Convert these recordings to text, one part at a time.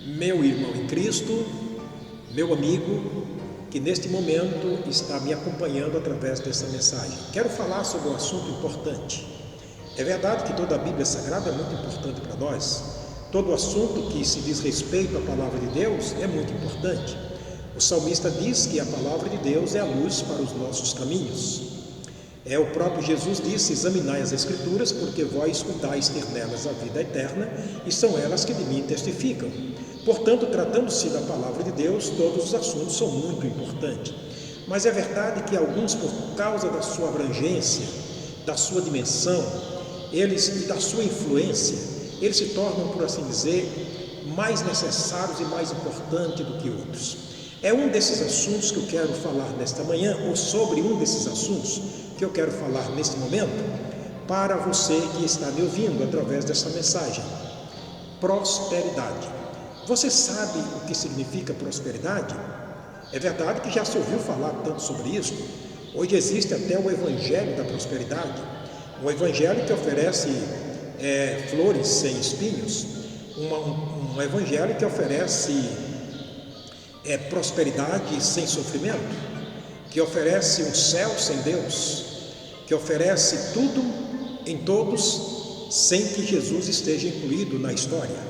Meu irmão em Cristo, meu amigo, que neste momento está me acompanhando através dessa mensagem. Quero falar sobre um assunto importante. É verdade que toda a Bíblia Sagrada é muito importante para nós. Todo assunto que se diz respeito à palavra de Deus é muito importante. O salmista diz que a palavra de Deus é a luz para os nossos caminhos. O próprio Jesus disse: examinai as Escrituras, porque vós cuidais ter nelas a vida eterna, e são elas que de mim testificam. Portanto, tratando-se da palavra de Deus, todos os assuntos são muito importantes. Mas é verdade que alguns, por causa da sua abrangência, da sua dimensão, e da sua influência, eles se tornam, por assim dizer, mais necessários e mais importantes do que outros. É um desses assuntos que eu quero falar nesta manhã, ou sobre um desses assuntos que eu quero falar neste momento, para você que está me ouvindo através dessa mensagem. Prosperidade. Você sabe o que significa prosperidade? É verdade que já se ouviu falar tanto sobre isso. Hoje existe até o Evangelho da Prosperidade, um evangelho que oferece flores sem espinhos, um evangelho que oferece prosperidade sem sofrimento, que oferece um céu sem Deus, que oferece tudo em todos sem que Jesus esteja incluído na história.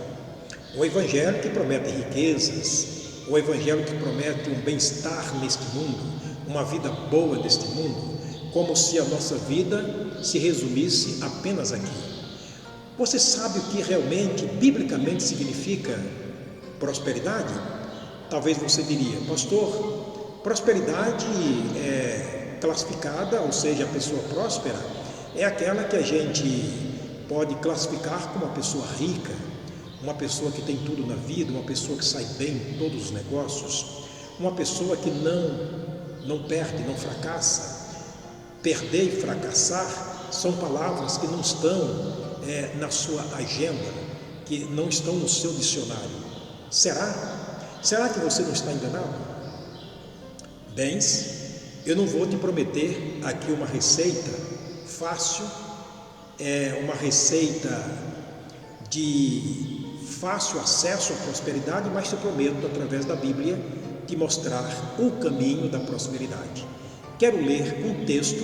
Um evangelho que promete riquezas, um evangelho que promete um bem-estar neste mundo, uma vida boa neste mundo, como se a nossa vida se resumisse apenas aqui. Você sabe o que realmente, biblicamente, significa prosperidade? Talvez você diria: pastor, prosperidade é classificada, ou seja, a pessoa próspera é aquela que a gente pode classificar como uma pessoa rica, uma pessoa que tem tudo na vida, uma pessoa que sai bem em todos os negócios, uma pessoa que não perde, não fracassa. Perder e fracassar são palavras que não estão na sua agenda, que não estão no seu dicionário. Será que você não está enganado? Bens, eu não vou te prometer aqui uma receita fácil, uma receita de fácil acesso à prosperidade, mas te prometo, através da Bíblia, te mostrar o caminho da prosperidade. Quero ler um texto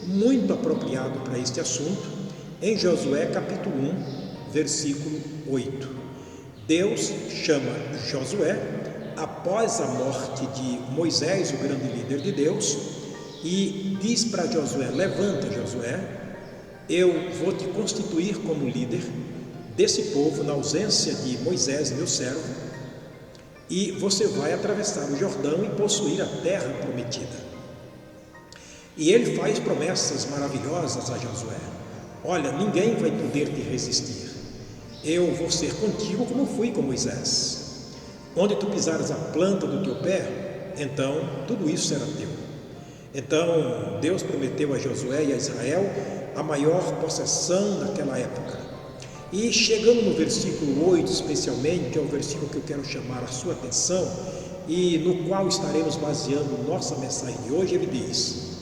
muito apropriado para este assunto, em Josué capítulo 1, versículo 8. Deus chama Josué após a morte de Moisés, o grande líder de Deus, e diz para Josué: levanta, Josué, eu vou te constituir como líder desse povo na ausência de Moisés, meu servo, e você vai atravessar o Jordão e possuir a terra prometida. E ele faz promessas maravilhosas a Josué: olha, ninguém vai poder te resistir, eu vou ser contigo como fui com Moisés. Onde tu pisares a planta do teu pé, então tudo isso será teu. Então Deus prometeu a Josué e a Israel a maior possessão daquela época. E chegando no versículo 8 especialmente, que é o versículo que eu quero chamar a sua atenção e no qual estaremos baseando nossa mensagem de hoje, ele diz: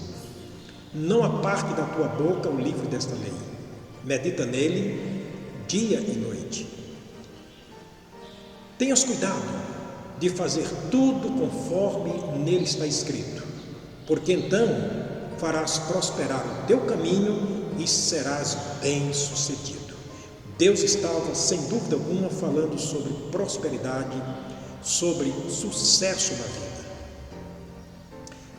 não aparte da tua boca o livro desta lei, medita nele dia e noite. Tenhas cuidado de fazer tudo conforme nele está escrito, porque então farás prosperar o teu caminho e serás bem-sucedido. Deus estava, sem dúvida alguma, falando sobre prosperidade, sobre sucesso na vida.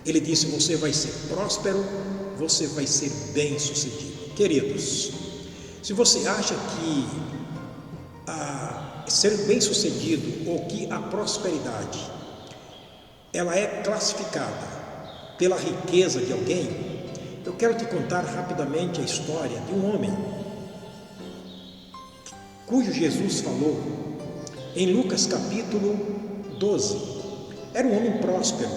Ele disse: você vai ser próspero, você vai ser bem-sucedido. Queridos, se você acha que ser bem-sucedido ou que a prosperidade ela é classificada pela riqueza de alguém, eu quero te contar rapidamente a história de um homem cujo Jesus falou em Lucas capítulo 12. Era um homem próspero,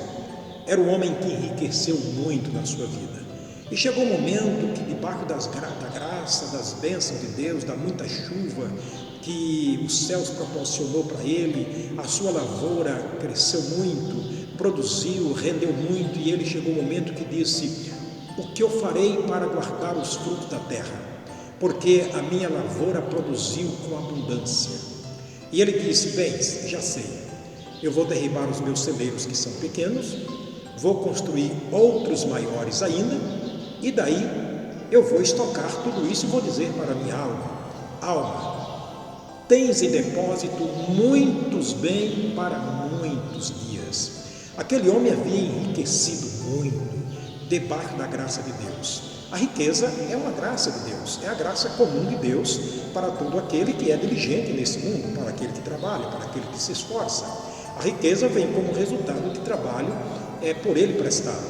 era um homem que enriqueceu muito na sua vida. E chegou um momento que, debaixo da graça, das bênçãos de Deus, da muita chuva que os céus proporcionou para ele, a sua lavoura cresceu muito, produziu, rendeu muito, e ele chegou um momento que disse: o que eu farei para guardar os frutos da terra? Porque a minha lavoura produziu com abundância. E ele disse: bens, já sei, eu vou derribar os meus celeiros que são pequenos, vou construir outros maiores ainda, e daí eu vou estocar tudo isso e vou dizer para a minha alma: alma, tens em depósito muitos bens para muitos dias. Aquele homem havia enriquecido muito debaixo da graça de Deus. A riqueza é uma graça de Deus, é a graça comum de Deus para todo aquele que é diligente nesse mundo, para aquele que trabalha, para aquele que se esforça. A riqueza vem como resultado de trabalho por ele prestado.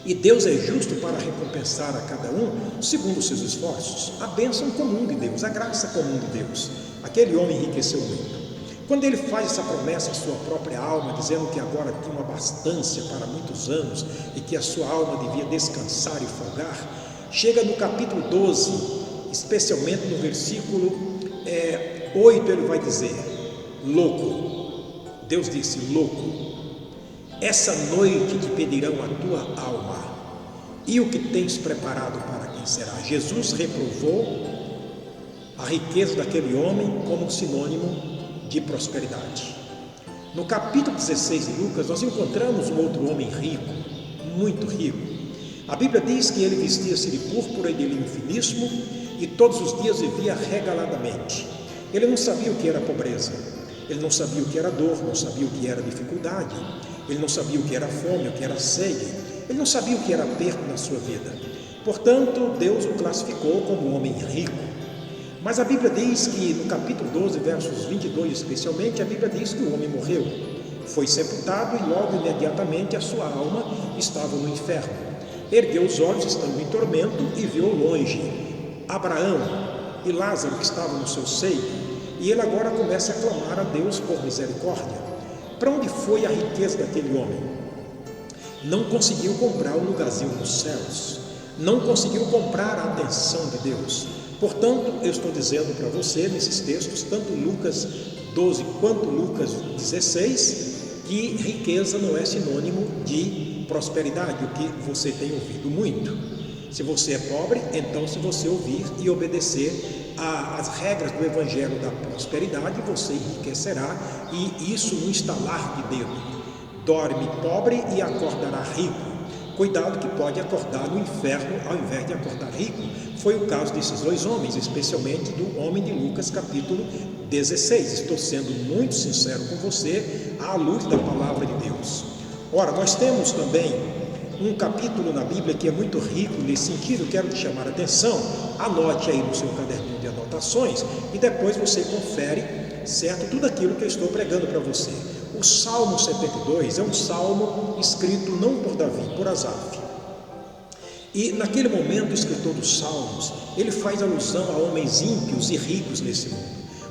E Deus é justo para recompensar a cada um segundo os seus esforços. A bênção comum de Deus, a graça comum de Deus. Aquele homem enriqueceu muito. Quando ele faz essa promessa à sua própria alma, dizendo que agora tinha uma abastança para muitos anos e que a sua alma devia descansar e folgar, chega no capítulo 12, especialmente no versículo 8, ele vai dizer: louco, Deus disse: louco, essa noite te pedirão a tua alma, e o que tens preparado para quem será? Jesus reprovou a riqueza daquele homem como sinônimo de prosperidade. No capítulo 16 de Lucas, nós encontramos um outro homem rico, muito rico. A Bíblia diz que ele vestia-se de púrpura e de linho finíssimo e todos os dias vivia regaladamente. Ele não sabia o que era pobreza, ele não sabia o que era dor, não sabia o que era dificuldade, ele não sabia o que era fome, o que era sede, ele não sabia o que era aperto na sua vida. Portanto, Deus o classificou como um homem rico. Mas a Bíblia diz que no capítulo 12, versos 22 especialmente, a Bíblia diz que o homem morreu, foi sepultado e logo imediatamente a sua alma estava no inferno. Ergueu os olhos estando em tormento e viu ao longe Abraão e Lázaro que estavam no seu seio, e ele agora começa a clamar a Deus por misericórdia. Para onde foi a riqueza daquele homem? Não conseguiu comprar um lugarzinho nos céus, não conseguiu comprar a atenção de Deus. Portanto, eu estou dizendo para você nesses textos, tanto Lucas 12 quanto Lucas 16, que riqueza não é sinônimo de prosperidade, o que você tem ouvido muito. Se você é pobre, então se você ouvir e obedecer às regras do Evangelho da prosperidade, você enriquecerá, e isso no estalar de dedo. Dorme pobre e acordará rico. Cuidado que pode acordar no inferno ao invés de acordar rico. Foi o caso desses dois homens, especialmente do homem de Lucas capítulo 16. Estou sendo muito sincero com você à luz da palavra de Deus. Ora, nós temos também um capítulo na Bíblia que é muito rico nesse sentido. Quero te chamar a atenção. Anote aí no seu caderninho de anotações e depois você confere, certo, tudo aquilo que eu estou pregando para você. O Salmo 72 é um salmo escrito não por Davi, por Asaf. E naquele momento o escritor dos Salmos, ele faz alusão a homens ímpios e ricos nesse mundo.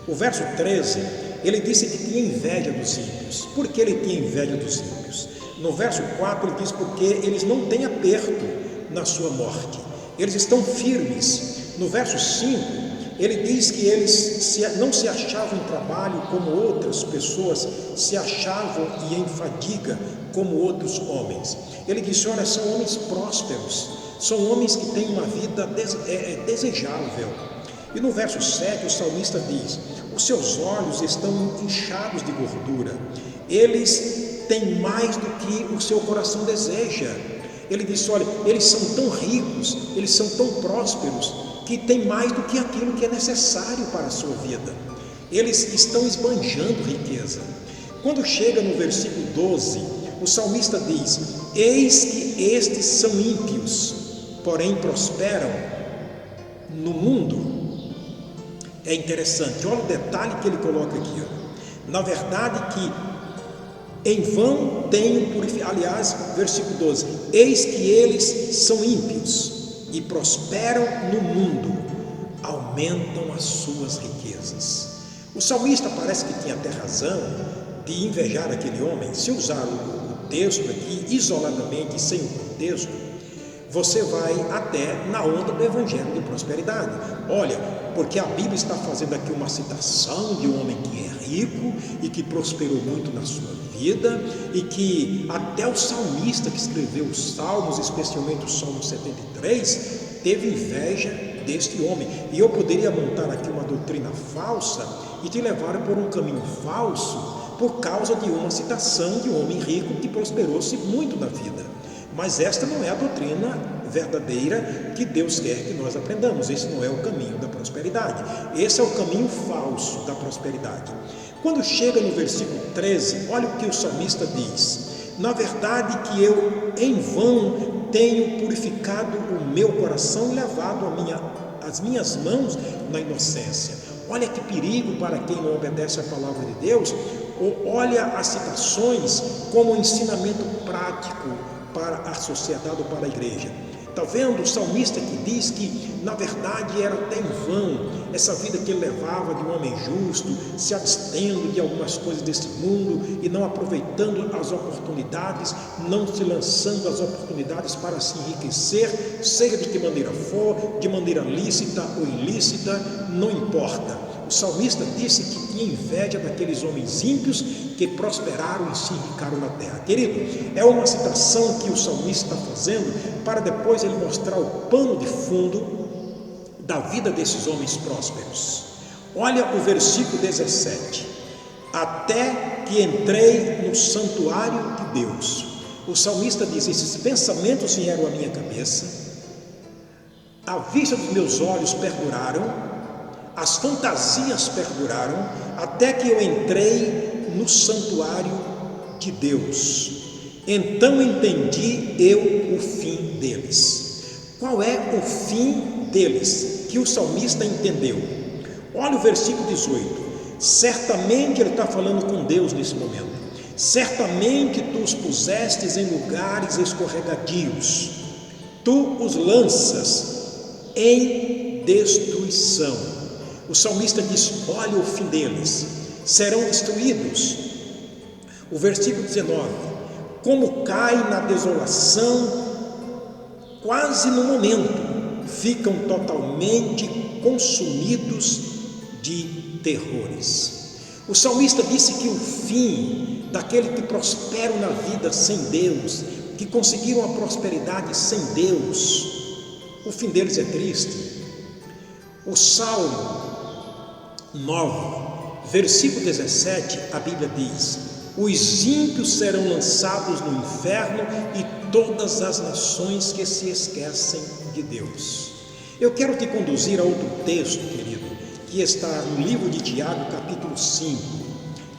O verso 13, ele disse que tinha inveja dos ímpios. Por que ele tinha inveja dos ímpios? No verso 4 ele diz porque eles não têm aperto na sua morte, eles estão firmes. No verso 5, ele diz que eles não se achavam em trabalho como outras pessoas se achavam e em fadiga como outros homens. Ele disse: olha, são homens prósperos, são homens que têm uma vida desejável. E no verso 7 o salmista diz: os seus olhos estão inchados de gordura, eles têm mais do que o seu coração deseja. Ele disse: olha, eles são tão ricos, eles são tão prósperos, que tem mais do que aquilo que é necessário para a sua vida. Eles estão esbanjando riqueza. Quando chega no versículo 12, o salmista diz: eis que estes são ímpios, porém prosperam no mundo. É interessante, olha o detalhe que ele coloca aqui, ó. Na verdade que em vão tenho purificado, aliás, versículo 12, eis que eles são ímpios e prosperam no mundo, aumentam as suas riquezas. O salmista parece que tinha até razão de invejar aquele homem. Se usar o texto aqui isoladamente, sem o contexto, você vai até na onda do evangelho de prosperidade. Olha, porque a Bíblia está fazendo aqui uma citação de um homem que é rico e que prosperou muito na sua vida, e que até o salmista que escreveu os salmos, especialmente o Salmo 73, teve inveja deste homem. E eu poderia montar aqui uma doutrina falsa e te levaram por um caminho falso por causa de uma citação de um homem rico que prosperou-se muito na vida. Mas esta não é a doutrina verdadeira que Deus quer que nós aprendamos. Esse não é o caminho da prosperidade. Esse é o caminho falso da prosperidade. Quando chega no versículo 13, olha o que o salmista diz: na verdade que eu em vão tenho purificado o meu coração e lavado as minhas mãos na inocência. Olha que perigo para quem não obedece à palavra de Deus, ou olha as citações como um ensinamento prático para a sociedade ou para a igreja. Está vendo o salmista que diz que na verdade era até em vão essa vida que ele levava de um homem justo, se abstendo de algumas coisas desse mundo e não aproveitando as oportunidades, não se lançando as oportunidades para se enriquecer, seja de que maneira for, de maneira lícita ou ilícita, não importa. O salmista disse que tinha inveja daqueles homens ímpios que prosperaram e se enriquecaram na terra. Querido, é uma citação que o salmista está fazendo para depois ele mostrar o pano de fundo da vida desses homens prósperos. Olha o versículo 17: até que entrei no santuário de Deus. O salmista diz: esses pensamentos vieram à minha cabeça, a vista dos meus olhos perduraram, as fantasias perduraram, até que eu entrei no santuário de Deus. Então entendi eu o fim deles. Qual é o fim deles que o salmista entendeu? Olha o versículo 18. Certamente ele está falando com Deus nesse momento. Certamente tu os pusestes em lugares escorregadios, tu os lanças em destruição. O salmista diz: olha o fim deles, serão destruídos. O versículo 19: como cai na desolação, quase no momento, ficam totalmente consumidos de terrores. O salmista disse que o fim daquele que prosperam na vida sem Deus, que conseguiram a prosperidade sem Deus, o fim deles é triste. O Salmo 9, versículo 17, a Bíblia diz: os ímpios serão lançados no inferno e todas as nações que se esquecem de Deus. Eu quero te conduzir a outro texto, querido, que está no livro de Tiago, capítulo 5.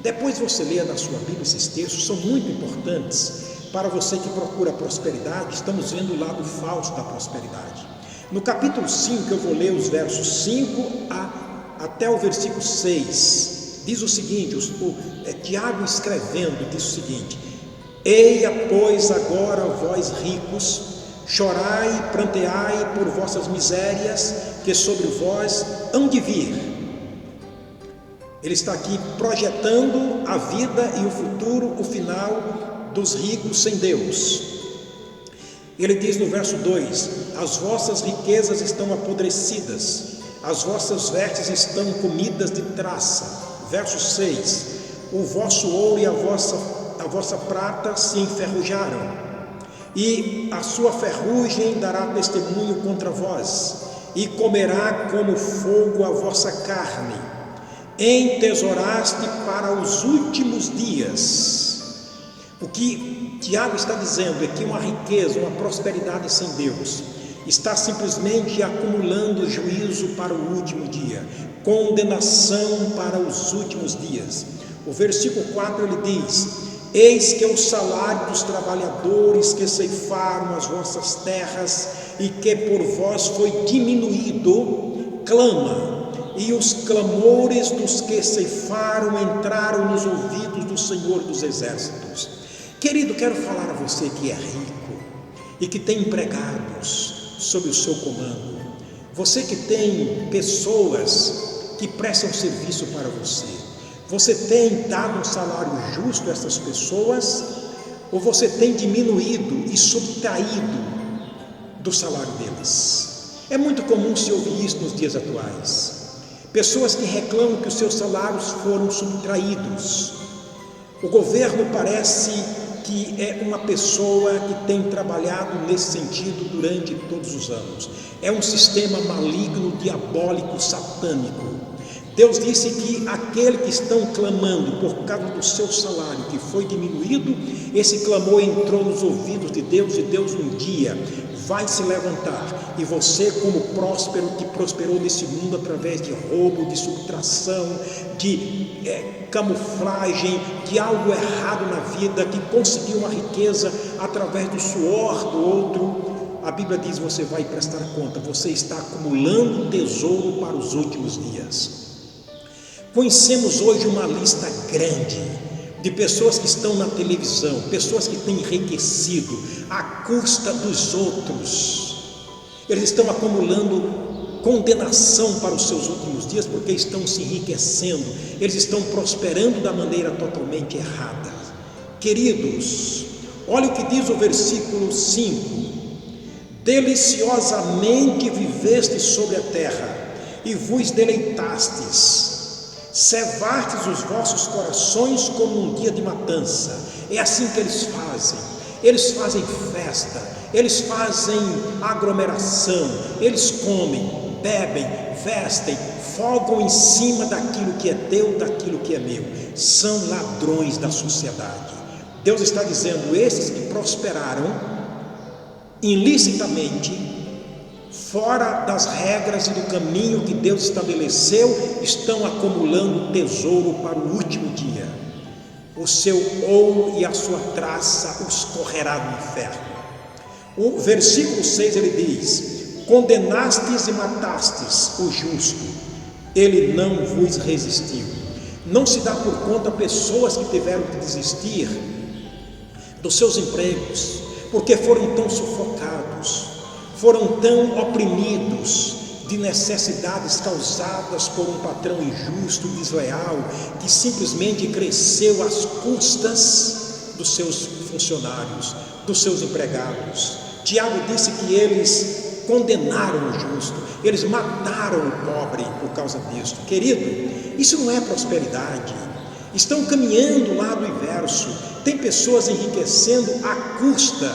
Depois você leia na sua Bíblia esses textos, são muito importantes para você que procura a prosperidade. Estamos vendo o lado falso da prosperidade. No capítulo 5, eu vou ler os versos 5 até o versículo 6, diz o seguinte, Tiago escrevendo, diz o seguinte: eia, pois, agora vós ricos, chorai e pranteai por vossas misérias, que sobre vós hão de vir. Ele está aqui projetando a vida e o futuro, o final dos ricos sem Deus. Ele diz no verso 2: as vossas riquezas estão apodrecidas, as vossas vestes estão comidas de traça. Verso 6: o vosso ouro e a vossa prata se enferrujaram, e a sua ferrugem dará testemunho contra vós, e comerá como fogo a vossa carne. Entesouraste para os últimos dias. O que Tiago está dizendo é que uma riqueza, uma prosperidade sem Deus está simplesmente acumulando juízo para o último dia, condenação para os últimos dias. O versículo 4 ele diz: eis que o salário dos trabalhadores que ceifaram as vossas terras e que por vós foi diminuído, clama, e os clamores dos que ceifaram entraram nos ouvidos do Senhor dos Exércitos. Querido, quero falar a você que é rico e que tem empregados sob o seu comando, você que tem pessoas que prestam serviço para você tem dado um salário justo a essas pessoas, ou você tem diminuído e subtraído do salário deles? É muito comum se ouvir isso nos dias atuais, pessoas que reclamam que os seus salários foram subtraídos. O governo parece que é uma pessoa que tem trabalhado nesse sentido durante todos os anos. É um sistema maligno, diabólico, satânico. Deus disse que aquele que estão clamando por causa do seu salário que foi diminuído, esse clamor entrou nos ouvidos de Deus, e Deus um dia vai se levantar, e você, como próspero, que prosperou nesse mundo através de roubo, de subtração, de camuflagem, de algo errado na vida, que conseguiu uma riqueza através do suor do outro, a Bíblia diz: você vai prestar conta, você está acumulando tesouro para os últimos dias. Conhecemos hoje uma lista grande de pessoas que estão na televisão, pessoas que têm enriquecido à custa dos outros. Eles estão acumulando condenação para os seus últimos dias, porque estão se enriquecendo, eles estão prosperando da maneira totalmente errada. Queridos, olha o que diz o versículo 5: deliciosamente vivestes sobre a terra, e vos deleitastes, cevastes os vossos corações como um dia de matança. É assim que eles fazem festa, eles fazem aglomeração, eles comem, bebem, vestem, folgam em cima daquilo que é teu, daquilo que é meu. São ladrões da sociedade. Deus está dizendo: esses que prosperaram ilicitamente, fora das regras e do caminho que Deus estabeleceu, estão acumulando tesouro para o último dia. O seu ouro e a sua traça os correrá no inferno. O versículo 6 ele diz: condenastes e matastes o justo, ele não vos resistiu. Não se dá por conta pessoas que tiveram que desistir dos seus empregos, porque foram tão sufocados, foram tão oprimidos de necessidades causadas por um patrão injusto, desleal, que simplesmente cresceu às custas dos seus funcionários, dos seus empregados. Tiago disse que eles condenaram o justo, eles mataram o pobre por causa disso. Querido, isso não é prosperidade. Estão caminhando lá do inverso. Tem pessoas enriquecendo à custa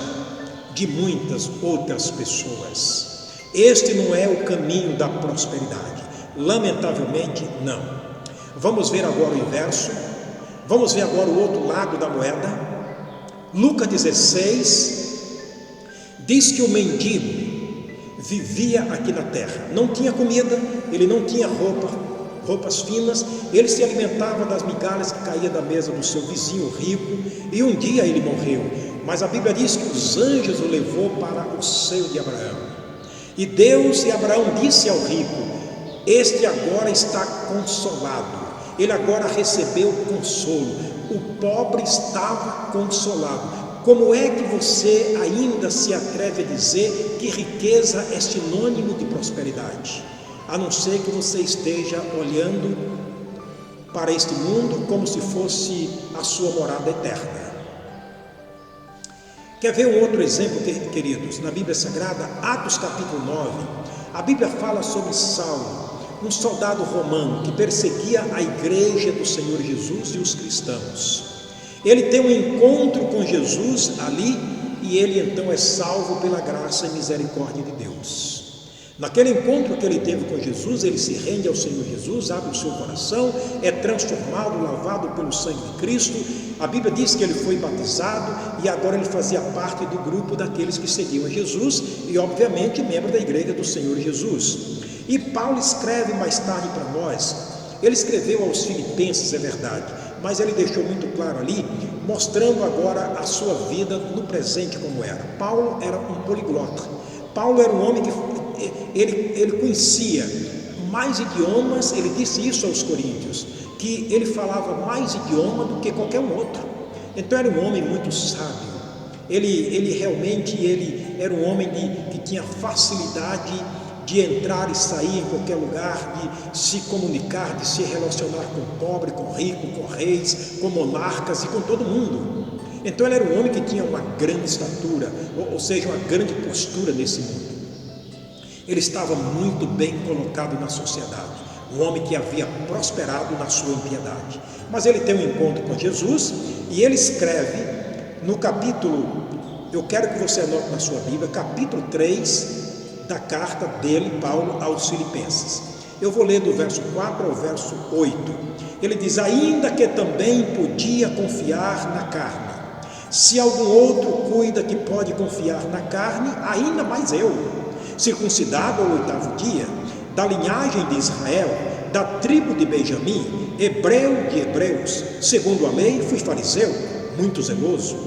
de muitas outras pessoas. Este não é o caminho da prosperidade, lamentavelmente não. Vamos ver agora o inverso, vamos ver agora o outro lado da moeda. Lucas 16 diz que o mendigo vivia aqui na terra, não tinha comida, ele não tinha roupas finas, ele se alimentava das migalhas que caíam da mesa do seu vizinho rico, e um dia ele morreu. Mas a Bíblia diz que os anjos o levou para o seio de Abraão. E Deus e Abraão disse ao rico: este agora está consolado, ele agora recebeu consolo. O pobre estava consolado. Como é que você ainda se atreve a dizer que riqueza é sinônimo de prosperidade? A não ser que você esteja olhando para este mundo como se fosse a sua morada eterna. Quer ver um outro exemplo, queridos? Na Bíblia Sagrada, Atos capítulo 9, a Bíblia fala sobre Saulo, um soldado romano que perseguia a igreja do Senhor Jesus e os cristãos. Ele tem um encontro com Jesus ali, e ele então é salvo pela graça e misericórdia de Deus. Naquele encontro que ele teve com Jesus, ele se rende ao Senhor Jesus, abre o seu coração, é transformado, lavado pelo sangue de Cristo. A Bíblia diz que ele foi batizado, e agora ele fazia parte do grupo daqueles que seguiam a Jesus, e obviamente membro da igreja do Senhor Jesus. E Paulo escreve mais tarde para nós. Ele escreveu aos Filipenses, é verdade, mas ele deixou muito claro ali, mostrando agora a sua vida no presente como era. Paulo era um poliglota. Paulo era um homem que ele conhecia mais idiomas. Ele disse isso aos coríntios, que ele falava mais idioma do que qualquer um outro. Então era um homem muito sábio. Ele realmente era um homem que tinha facilidade de entrar e sair em qualquer lugar, de se comunicar, de se relacionar com o pobre, com o rico, com reis, com monarcas e com todo mundo. Então ele era um homem que tinha uma grande estatura, ou seja, uma grande postura nesse mundo. Ele estava muito bem colocado na sociedade, um homem que havia prosperado na sua impiedade. Mas ele tem um encontro com Jesus, e ele escreve no capítulo, eu quero que você anote na sua Bíblia, capítulo 3 da carta dele, Paulo, aos Filipenses. Eu vou ler do verso 4 ao verso 8. Ele diz: ainda que também podia confiar na carne. Se algum outro cuida que pode confiar na carne, ainda mais eu, circuncidado ao 8º dia, da linhagem de Israel, da tribo de Benjamim, hebreu de hebreus, segundo a lei fui fariseu, muito zeloso,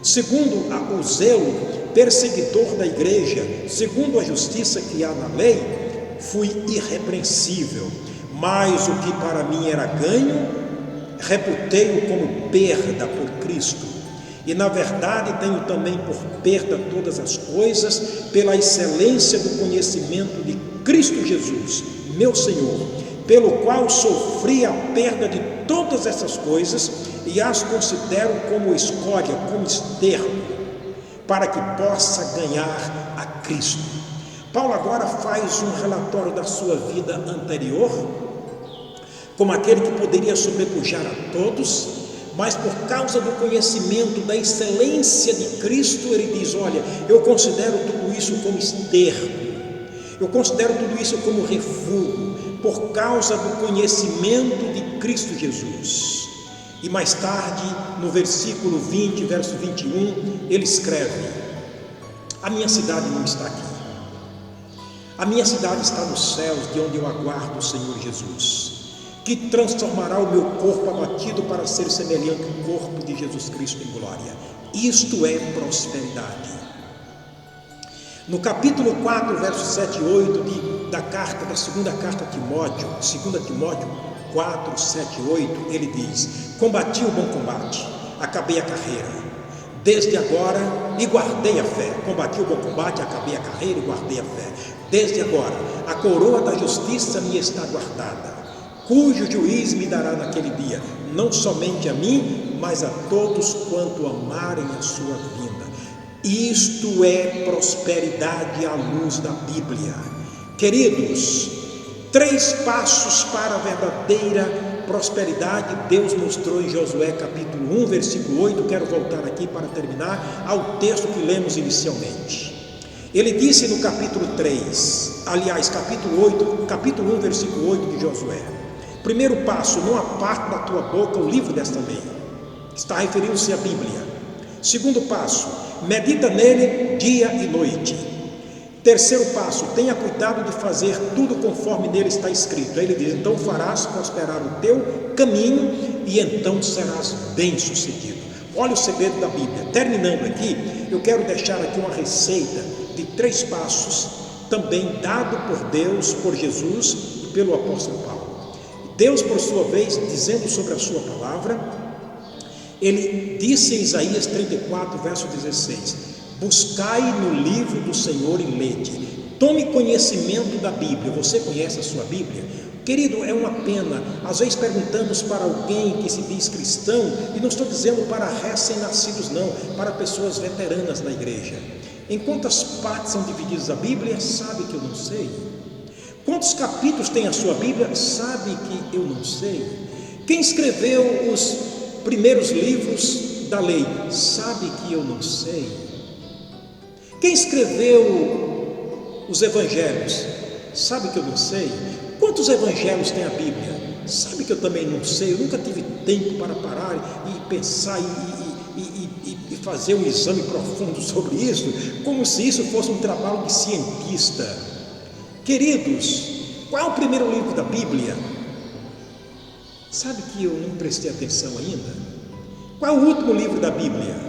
segundo o zelo, perseguidor da igreja, segundo a justiça que há na lei, fui irrepreensível, mas o que para mim era ganho, reputei-o como perda por Cristo. E na verdade tenho também por perda todas as coisas, pela excelência do conhecimento de Cristo Jesus, meu Senhor, pelo qual sofri a perda de todas essas coisas e as considero como escória, como esterco, para que possa ganhar a Cristo. Paulo agora faz um relatório da sua vida anterior, como aquele que poderia sobrepujar a todos, mas por causa do conhecimento da excelência de Cristo, ele diz: olha, eu considero tudo isso como esterco, eu considero tudo isso como refúgio, por causa do conhecimento de Cristo Jesus. E mais tarde, no versículo 20, verso 21, ele escreve: a minha cidade não está aqui, a minha cidade está nos céus, de onde eu aguardo o Senhor Jesus, que transformará o meu corpo abatido para ser semelhante ao corpo de Jesus Cristo em glória. Isto é prosperidade. No capítulo 4, versos 7 e 8 da segunda carta a Timóteo, 2 Timóteo 4, 7 e 8, ele diz: combati o bom combate, acabei a carreira, desde agora, e guardei a fé. Combati o bom combate, acabei a carreira e guardei a fé. Desde agora, a coroa da justiça me está guardada, cujo juiz me dará naquele dia, não somente a mim, mas a todos quanto amarem a sua vinda. Isto é prosperidade à luz da Bíblia. Queridos, 3 passos para a verdadeira prosperidade Deus mostrou em Josué capítulo 1, versículo 8. Quero voltar aqui para terminar ao texto que lemos inicialmente. Ele disse no capítulo 3, aliás, capítulo 1, versículo 8 de Josué: primeiro passo, não aparte da tua boca o livro desta lei. Está referindo-se à Bíblia. Segundo passo, medita nele dia e noite. Terceiro passo, tenha cuidado de fazer tudo conforme nele está escrito. Aí ele diz: então farás prosperar o teu caminho e então serás bem sucedido. Olha o segredo da Bíblia. Terminando aqui, eu quero deixar aqui uma receita de 3 passos, também dado por Deus, por Jesus e pelo apóstolo Paulo. Deus, por sua vez, dizendo sobre a sua palavra, ele disse em Isaías 34, verso 16: buscai no livro do Senhor e lede. Tome conhecimento da Bíblia. Você conhece a sua Bíblia? Querido, é uma pena, às vezes perguntamos para alguém que se diz cristão, e não estou dizendo para recém-nascidos não, para pessoas veteranas na igreja: em quantas partes são divididas a Bíblia? Sabe que eu não sei. Quantos capítulos tem a sua Bíblia? Sabe que eu não sei. Quem escreveu os primeiros livros da lei? Sabe que eu não sei. Quem escreveu os evangelhos? Sabe que eu não sei. Quantos evangelhos tem a Bíblia? Sabe que eu também não sei. Eu nunca tive tempo para parar e pensar e fazer um exame profundo sobre isso, como se isso fosse um trabalho de cientista. Queridos, qual é o primeiro livro da Bíblia? Sabe que eu não prestei atenção ainda? Qual é o último livro da Bíblia?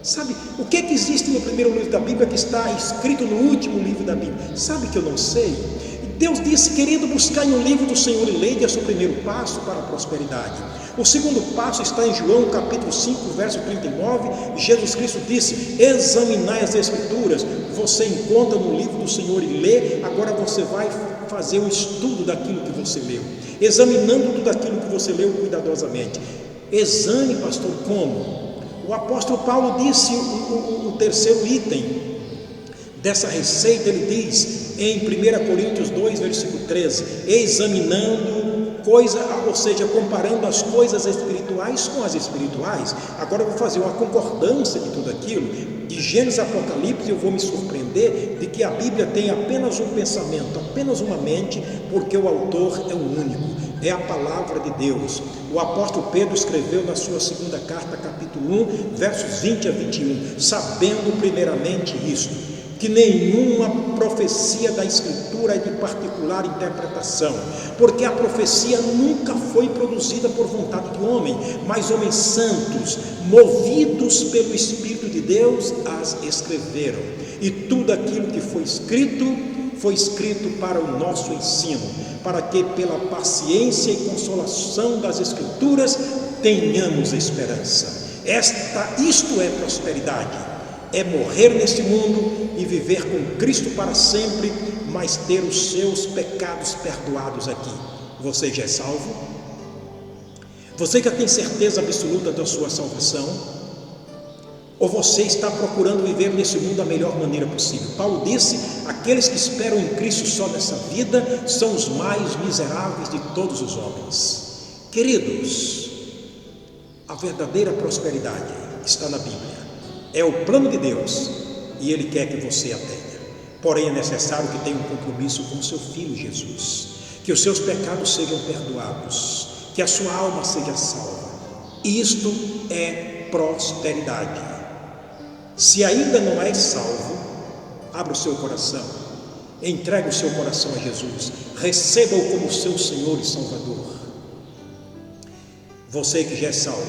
Sabe, o que é que existe no primeiro livro da Bíblia que está escrito no último livro da Bíblia? Sabe que eu não sei? Deus disse: querido, buscar no livro do Senhor e lei, é o seu primeiro passo para a prosperidade. O segundo passo está em João capítulo 5, verso 39. Jesus Cristo disse: examinai as Escrituras. Você encontra no livro do Senhor e lê. Agora você vai fazer um estudo daquilo que você leu, examinando tudo aquilo que você leu cuidadosamente. Exame, pastor, como? O apóstolo Paulo disse o terceiro item dessa receita. Ele diz em 1 Coríntios 2, versículo 13: examinando ou seja, comparando as coisas espirituais com as espirituais. Agora eu vou fazer uma concordância de tudo aquilo, de Gênesis a Apocalipse, e eu vou me surpreender. entender de que a Bíblia tem apenas um pensamento, apenas uma mente, porque o autor é o único, é a palavra de Deus. O apóstolo Pedro escreveu na sua segunda carta, capítulo 1, versos 20 a 21, sabendo primeiramente isto, que nenhuma profecia da Escritura é de particular interpretação, porque a profecia nunca foi produzida por vontade de homem, mas homens santos, movidos pelo Espírito de Deus, as escreveram. E tudo aquilo que foi escrito para o nosso ensino, para que pela paciência e consolação das Escrituras tenhamos esperança. Isto é prosperidade. É morrer neste mundo e viver com Cristo para sempre, mas ter os seus pecados perdoados aqui. Você já é salvo? Você já tem certeza absoluta da sua salvação? Ou você está procurando viver nesse mundo da melhor maneira possível? Paulo disse: aqueles que esperam em Cristo só nessa vida são os mais miseráveis de todos os homens. Queridos, a verdadeira prosperidade está na Bíblia. É o plano de Deus e Ele quer que você a tenha. Porém, é necessário que tenha um compromisso com o seu Filho Jesus, que os seus pecados sejam perdoados, que a sua alma seja salva. Isto é prosperidade. Se ainda não és salvo, abra o seu coração, entregue o seu coração a Jesus, receba-o como seu Senhor e Salvador. Você que já é salvo,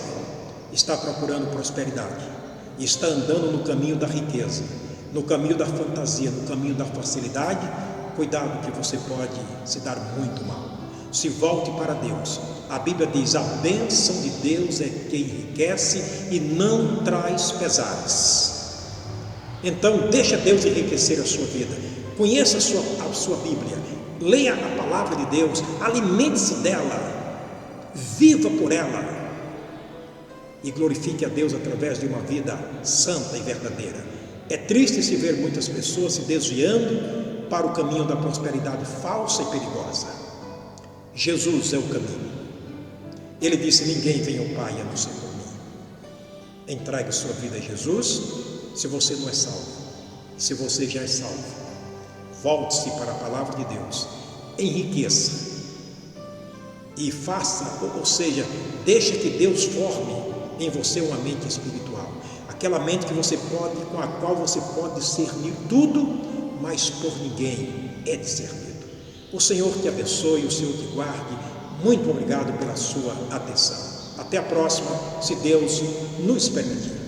está procurando prosperidade, está andando no caminho da riqueza, no caminho da fantasia, no caminho da facilidade, cuidado que você pode se dar muito mal. Se volte para Deus. A Bíblia diz: a bênção de Deus é quem enriquece e não traz pesares. Então deixa Deus enriquecer a sua vida. Conheça a sua Bíblia, leia a palavra de Deus, alimente-se dela, viva por ela e glorifique a Deus através de uma vida santa e verdadeira. É triste se ver muitas pessoas se desviando para o caminho da prosperidade falsa e perigosa. Jesus é o caminho. Ele disse: ninguém vem ao Pai a não ser por mim. Entregue sua vida a Jesus. Se você não é salvo, se você já é salvo, volte-se para a palavra de Deus, enriqueça e faça, ou seja, deixe que Deus forme em você uma mente espiritual, aquela mente com a qual você pode discernir tudo, mas por ninguém é discernido. O Senhor te abençoe, o Senhor te guarde. Muito obrigado pela sua atenção. Até a próxima, se Deus nos permitir.